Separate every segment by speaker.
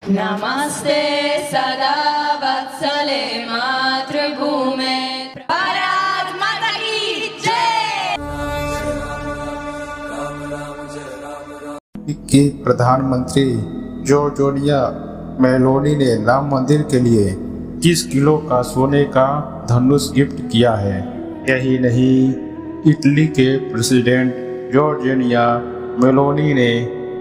Speaker 1: नमस्ते सदा वत्सले मातृभूमे भारत माता की जय।
Speaker 2: के प्रधानमंत्री जॉर्जिया मेलोनी ने राम मंदिर के लिए 30 किलो का सोने का धनुष गिफ्ट किया है। यही नहीं, इटली के प्रेसिडेंट जॉर्जिया मेलोनी ने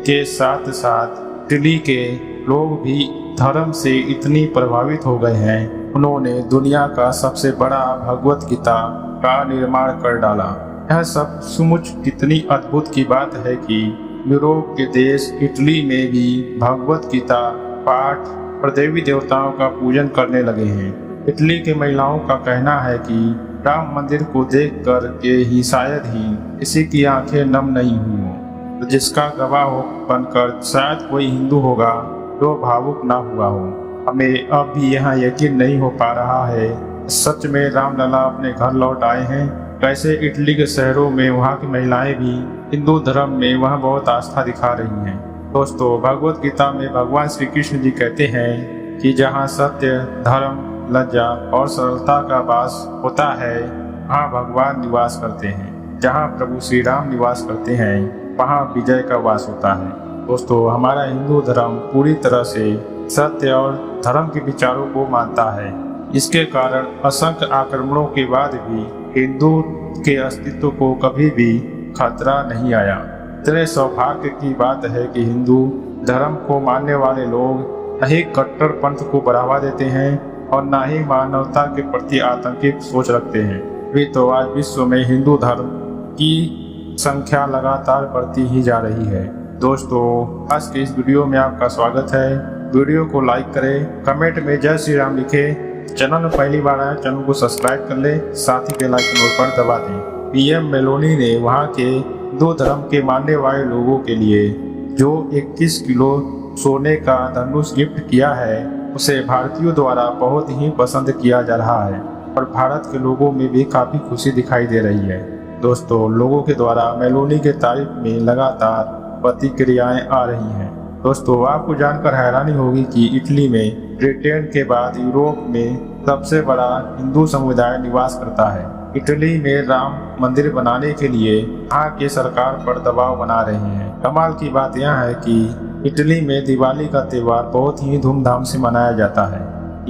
Speaker 2: के साथ साथ इटली के लोग भी धर्म से इतनी प्रभावित हो गए हैं, उन्होंने दुनिया का सबसे बड़ा भगवत गीता का निर्माण कर डाला। यह सब सचमुच कितनी अद्भुत की बात है कि यूरोप के देश इटली में भी भगवत गीता पाठ और देवी देवताओं का पूजन करने लगे हैं। इटली के महिलाओं का कहना है कि राम मंदिर को देख कर के ही शायद ही किसी की आंखें नम नहीं हुई, तो जिसका गवाह बनकर शायद कोई हिंदू होगा जो भावुक ना हुआ हो। हमें अब भी यहाँ यकीन नहीं हो पा रहा है सच में रामलला अपने घर लौट आए हैं। कैसे इटली के शहरों में वहाँ की महिलाएं भी हिंदू धर्म में वह बहुत आस्था दिखा रही हैं। दोस्तों, भगवत गीता में भगवान श्री कृष्ण जी कहते हैं कि जहाँ सत्य, धर्म, लज्जा और सरलता का वास होता है, वहाँ भगवान निवास करते हैं। जहाँ प्रभु श्री राम निवास करते हैं, वहाँ विजय का वास होता है। दोस्तों, हमारा हिंदू धर्म पूरी तरह से सत्य और धर्म के विचारों को मानता है। इसके कारण असंख्य आक्रमणों के बाद भी हिंदू के अस्तित्व को कभी भी खतरा नहीं आया। इतने सौभाग्य की बात है कि हिंदू धर्म को मानने वाले लोग न ही कट्टरपंथ को बढ़ावा देते हैं और न ही मानवता के प्रति आतंकी सोच रखते हैं। भी तो आज विश्व में हिंदू धर्म की संख्या लगातार बढ़ती ही जा रही है। दोस्तों, आज के इस वीडियो में आपका स्वागत है। वीडियो को लाइक करें, कमेंट में जय श्री राम लिखें। चैनल में पहली बार आए, चैनल को सब्सक्राइब कर ले, साथ ही बेल आइकन पर दबा दें। पीएम मेलोनी ने वहां के हिंदू धर्म के मानने वाले लोगों के लिए जो 21 किलो सोने का धनुष गिफ्ट किया है, उसे भारतीयों द्वारा बहुत ही पसंद किया जा रहा है और भारत के लोगों में भी काफी खुशी दिखाई दे रही है। दोस्तों, लोगों के द्वारा मेलोनी के तारीफ में लगातार प्रतिक्रियाएं आ रही हैं। दोस्तों, आपको जानकर हैरानी होगी कि इटली में ब्रिटेन के बाद यूरोप में सबसे बड़ा हिंदू समुदाय निवास करता है। इटली में राम मंदिर बनाने के लिए यहाँ की सरकार पर दबाव बना रहे हैं। कमाल की बात यह है कि इटली में दिवाली का त्योहार बहुत ही धूमधाम से मनाया जाता है।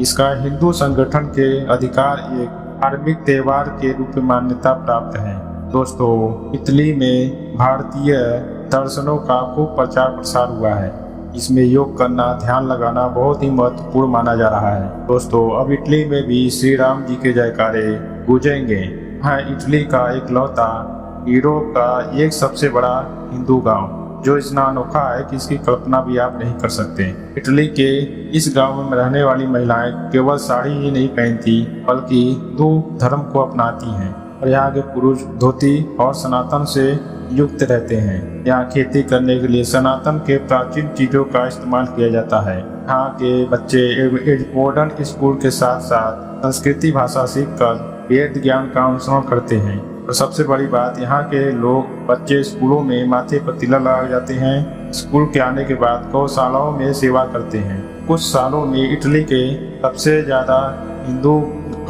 Speaker 2: इसका हिंदू संगठन के अधिकार एक धार्मिक त्योहार के रूप में मान्यता प्राप्त है। दोस्तों, इटली में भारतीय दर्शनों का खूब प्रचार प्रसार हुआ है। इसमें योग करना, ध्यान लगाना बहुत ही महत्वपूर्ण माना जा रहा है। दोस्तों, अब इटली में भी श्री राम जी के जयकारे गूंजेंगे। हाँ, इटली का इकलौता यूरोप का एक सबसे बड़ा हिंदू गांव जो इतना अनोखा है कि इसकी कल्पना भी आप नहीं कर सकते। इटली के इस गांव में रहने वाली महिलाएं केवल साड़ी ही नहीं पहनती बल्कि हिंदू धर्म को अपनाती हैं और यहाँ के पुरुष धोती और सनातन से युक्त रहते हैं। यहाँ खेती करने के लिए सनातन के प्राचीन चीजों का इस्तेमाल किया जाता है। यहाँ के बच्चे मॉडर्न स्कूल के साथ साथ संस्कृति भाषा सीखकर वेद ज्ञान का अनुसरण करते हैं। और सबसे बड़ी बात, यहाँ के लोग बच्चे स्कूलों में माथे पर तिलक लगा जाते हैं। स्कूल के आने के बाद गौशालाओं में सेवा करते हैं। कुछ सालों में इटली के सबसे ज्यादा हिंदू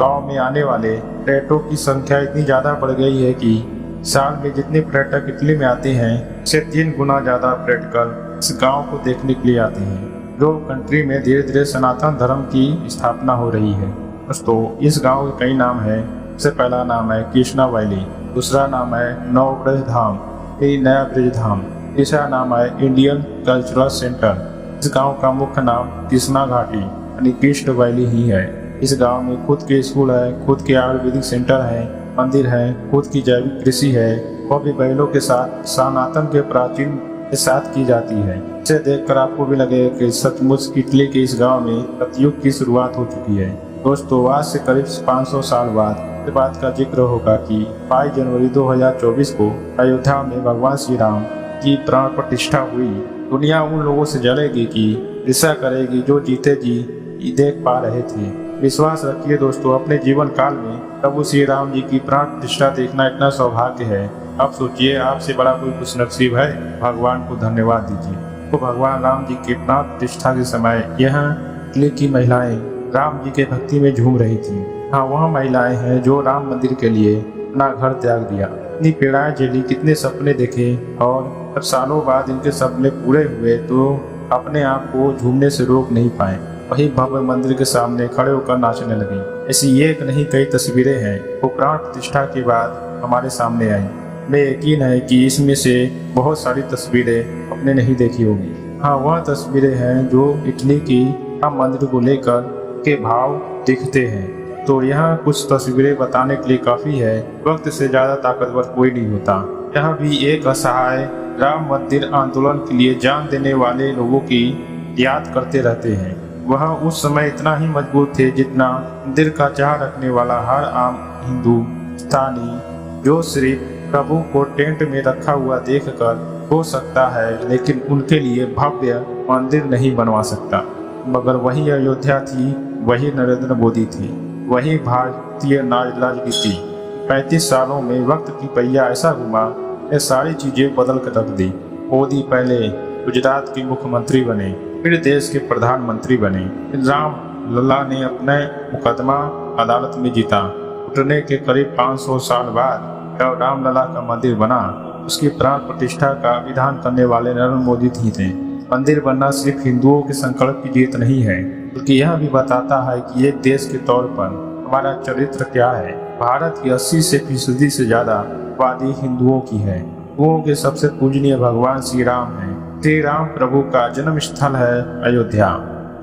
Speaker 2: गाँव में आने वाले पर्यटकों की संख्या इतनी ज्यादा बढ़ गई है कि साल में जितने पर्यटक इटली में आते हैं, उससे 3 गुना ज्यादा पर्यटक इस गांव को देखने के लिए आते हैं। यूरोप कंट्री में धीरे धीरे सनातन धर्म की स्थापना हो रही है। दोस्तों, इस गांव के कई नाम हैं। सबसे पहला नाम है कृष्णा वैली, दूसरा नाम है नव ब्रज धाम, नया ब्रज धाम, तीसरा नाम है इंडियन कल्चरल सेंटर। इस गाँव का मुख्य नाम कृष्णा घाटी यानी कृष्ण वैली ही है। इस गांव में खुद के स्कूल है, खुद के आयुर्वेदिक सेंटर है, मंदिर है, खुद की जैविक कृषि है, वह भी बैलों के साथ सनातन के प्राचीन के साथ की जाती है। इसे देखकर आपको भी लगेगा कि सचमुच इटली के इस गांव में सतयुग की शुरुआत हो चुकी है। दोस्तों, आज से करीब 500 साल बाद इस बात का जिक्र होगा कि 22 जनवरी 2024 को अयोध्या में भगवान श्री राम की प्राण प्रतिष्ठा हुई। दुनिया उन लोगों से जलेगी कि ऐसा करेगी जो जीते जी देख पा रहे थे। विश्वास रखिए दोस्तों, अपने जीवन काल में प्रभु श्री राम जी की प्राण प्रतिष्ठा देखना इतना सौभाग्य है। अब सोचिए, आपसे बड़ा कोई खुशनसीब है? भगवान को धन्यवाद दीजिए। तो भगवान राम जी के प्राण प्रतिष्ठा के समय यहाँ इटली की महिलाएं राम जी के भक्ति में झूम रही थी। हाँ, वह महिलाएं हैं जो राम मंदिर के लिए अपना घर त्याग दिया, इतनी पीड़ाएं झेली, कितने सपने देखे, और जब सालों बाद इनके सपने पूरे हुए तो अपने आप को झूमने से रोक नहीं पाए। वही भव्य मंदिर के सामने खड़े होकर नाचने लगी। ऐसी एक नहीं कई तस्वीरें हैं वो प्राण प्रतिष्ठा के बाद हमारे सामने आई। मैं यकीन है कि इसमें से बहुत सारी तस्वीरें आपने नहीं देखी होगी। हाँ, वह तस्वीरें हैं जो इटली की राम मंदिर को लेकर के भाव दिखते हैं। तो यहाँ कुछ तस्वीरें बताने के लिए काफी है, वक्त से ज्यादा ताकतवर कोई नहीं होता। यहाँ भी एक असहाय राम मंदिर आंदोलन के लिए जान देने वाले लोगों की याद करते रहते हैं। वह उस समय इतना ही मजबूत थे जितना मंदिर का चाह रखने वाला हर आम हिंदुस्तानी, जो सिर्फ प्रभु को टेंट में रखा हुआ देखकर हो सकता है लेकिन उनके लिए भव्य मंदिर नहीं बनवा सकता। मगर वही अयोध्या थी, वही नरेंद्र मोदी थी, वही भारतीय राजनीति। 35 सालों में वक्त की पहिया ऐसा घुमा, ये सारी चीजें बदल कर रख दी। मोदी पहले गुजरात के मुख्यमंत्री बने, फिर देश के प्रधानमंत्री बने। राम लला ने अपने मुकदमा अदालत में जीता। उठने के करीब 500 साल बाद जब रामलला का मंदिर बना, उसकी प्राण प्रतिष्ठा का विधान करने वाले नरेंद्र मोदी ही थे। मंदिर बनना सिर्फ हिंदुओं के संकल्प की जीत नहीं है, बल्कि यह भी बताता है कि एक देश के तौर पर हमारा चरित्र क्या है। भारत की 80% से ज्यादा आबादी हिंदुओं की है। हिंदुओं के सबसे पूजनीय भगवान श्री राम है। श्री राम प्रभु का जन्म स्थल है अयोध्या।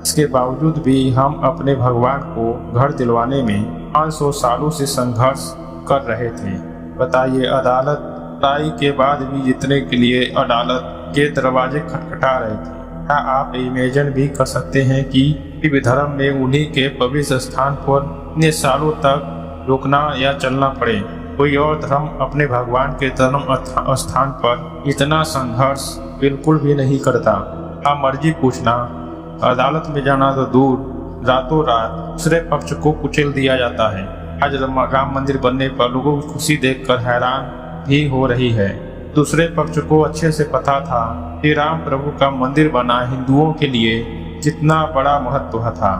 Speaker 2: इसके बावजूद भी हम अपने भगवान को घर दिलवाने में 500 सालों से संघर्ष कर रहे थे। बताइए, अदालत राय के बाद भी जीतने के लिए अदालत के दरवाजे खटखटा रहे थे। क्या आप इमेजिन भी कर सकते हैं कि हिंदू धर्म में उन्हीं के पवित्र स्थान पर इतने सालों तक रुकना या चलना पड़े? कोई और धर्म अपने भगवान के जन्म स्थान पर इतना संघर्ष बिल्कुल भी नहीं करता। आप मर्जी पूछना, अदालत में जाना तो दूर, रातों रात दूसरे पक्ष को कुचल दिया जाता है। आज राम मंदिर बनने पर लोगों की खुशी देखकर हैरान भी हो रही है। दूसरे पक्ष को अच्छे से पता था कि राम प्रभु का मंदिर बना हिंदुओं के लिए कितना बड़ा महत्व था,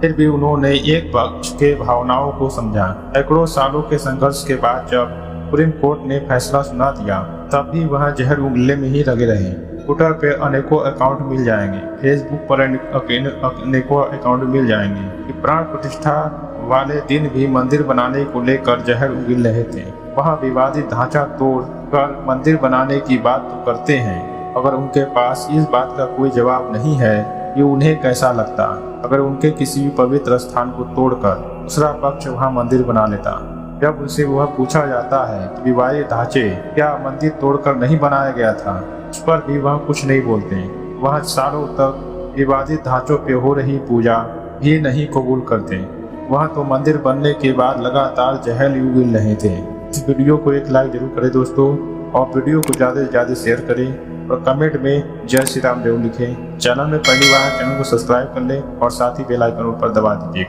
Speaker 2: फिर भी उन्होंने एक पक्ष के भावनाओं को समझा। सैकड़ों सालों के संघर्ष के बाद जब सुप्रीम कोर्ट ने फैसला सुना दिया, तब भी वह जहर उंगली में ही लगे रहे। ट्विटर पे अनेकों अकाउंट मिल जाएंगे, फेसबुक पर अनेकों अकाउंट मिल जाएंगे। प्राण प्रतिष्ठा वाले दिन भी मंदिर बनाने को लेकर जहर उगल रहे थे। वहाँ विवादित ढांचा तोड़ कर मंदिर बनाने की बात तो करते हैं, अगर उनके पास इस बात का कोई जवाब नहीं है कि उन्हें कैसा लगता अगर उनके किसी भी पवित्र स्थान को तोड़कर दूसरा पक्ष वहाँ मंदिर बना लेता। जब उनसे वह पूछा जाता है कि विवादित ढांचे क्या मंदिर तोड़कर नहीं बनाया गया था, उस पर भी वह कुछ नहीं बोलते। वह सालों तक विवादित ढांचों पे हो रही पूजा भी नहीं कबूल करते। वह तो मंदिर बनने के बाद लगातार जहर उगल रहे थे। इस वीडियो को एक लाइक जरूर करें दोस्तों, और वीडियो को ज़्यादा से ज़्यादा शेयर करें और कमेंट में जय श्री राम जरूर लिखें। चैनल में पहली बार चैनल को सब्सक्राइब कर लें और साथ ही बेल आइकन पर दबा दीजिए।